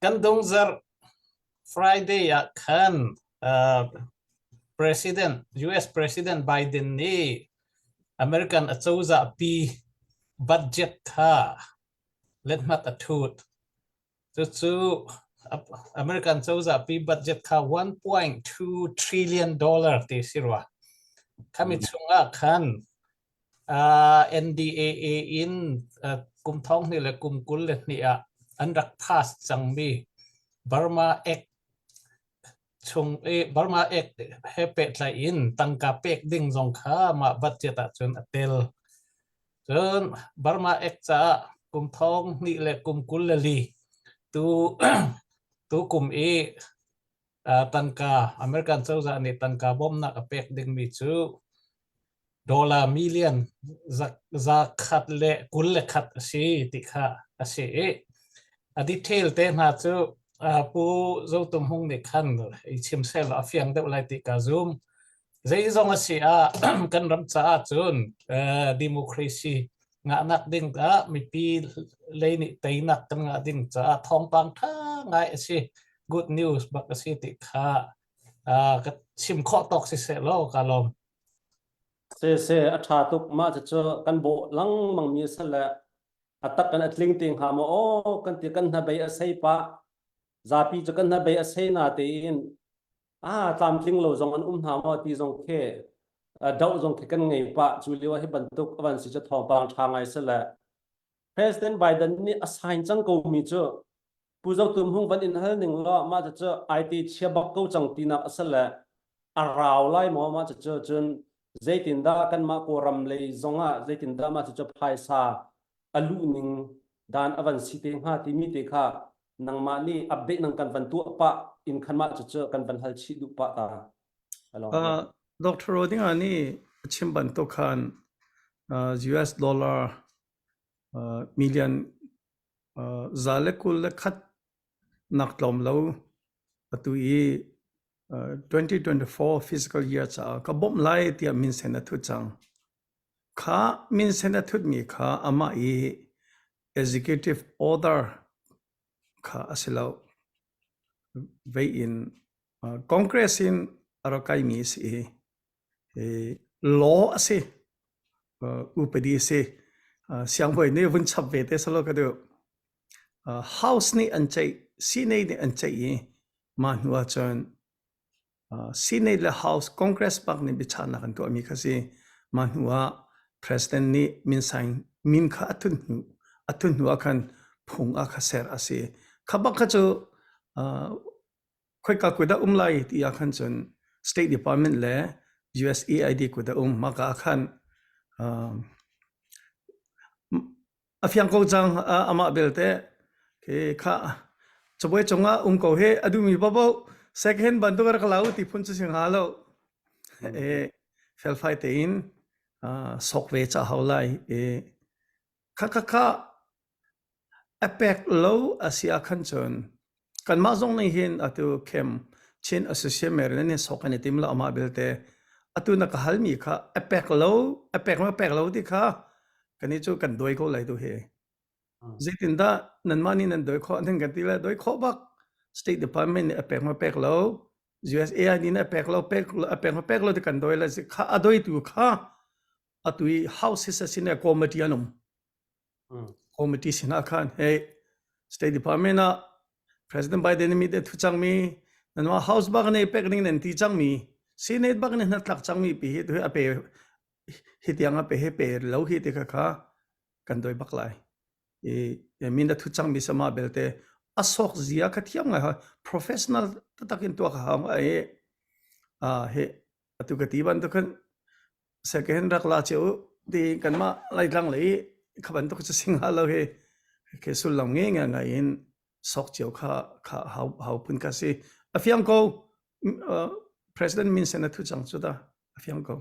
kan dong zar Friday ya kan President US President Biden ni American achouza pi budget kha let mat a thut chu American achouza pi budget kha 1.2 trillion dollar ti sirwa kami chunga khan NDAA in kum thong ni le kum kul le ni a anrak pass changmi Burma Act chung Burma Act hepe tla in tangka pek ding zong kha ma budget a chun atel chun Burma Act cha kum thong ni le kum kul le li tu kum tangka American chauza ni tangka Bomhnak pek ding mi chu dollar million za khat le kul le khat si ti kha ase a detail te na chu pu zo tum hung ni khan chim sel a fiang de lai ti ka zoom zai zong a si a kan ram cha chun democracy nga nak ding da mi pi le ni tai nak kan nga ding cha thong pang tha ngai si good news bak si ti kha ka chim kho tok si se lo ka lom se atha tuk ma cha kan bo lang mang mi sala atak kan atling ting ha mo o kan ti kan na bai a sei pa zapi cha kan na bai a sei na te in tam tling lo zong an ha mo ti zong khe dau zong khe kan ngei pa chu liwa hi ban tuk awan si cha thong pang tha ngai sala President Biden ni assign chang ko mi chu pu zo tum hung van in hal ning lo ma cha IT chia bak ko chang ti na asala araw lai mo ma cha chun zaitin da kan ma ko ram le zonga zaitin da ma chu phai sa alu ning dan avan site ha ti mi te kha nang ma ni update nang kan van tu pa in khan ma chu kan van hal chi du pa ta Dr. Roding ani chimban to khan US dollar million zale kul khat nak lom lo atui 2024 fiscal year cha ka bom lai tia min sena thu chang kha min sena thu mi kha ama executive order kha asilo ve in congress in arakai mi si law ase upadi se siang hoi ne vun chap ve te salo ka do house ni anchai senate ni anchai ma nuwa chan Senate le House Congress pak ni bichana kan to ami kasi manhua president ni min sign min kha atun hu akan phung a khaser ase khabak kha chu khoi ka kuda umlai ti akhan chun State Department le USAID kuda maka khan afyang ko jang ama belte ke kha choboi chonga ko he adumi babo second bantu kar kalau ti phun chu sing halo fel fight in sokwe cha haulai kha apek low asia khanchon kan ma zong nei hin atu kem chin associate mer ne sokane timla ama belte atu na ka halmi kha apek low ti kha kani chu kan doi ko lai tu he zitin da nan mani nan doi kho theng kan ti la doi kho bak State Department apek lo USAID ni apek lo de kan doi la kha adoi tu kha atui houses asina committee anum committee sina khan hey State Department na President Biden mi de thu chang mi nanwa house bag ne pek ning nen ti chang mi Senate bag ne na tlak chang mi pi tu ape hitiang ape he pe lo hi te kha kan doi bak lai min da thu chang mi sama belte asok zia kathiam nga professional tatakin to ka he atu ka tiban to kan second rakla cheu di kan ma lai lang lei khaban to ka sing halo he ke sulam nge nga in sok cheu kha how pun ka si afiam ko president min sena thu chang chuda afiam ko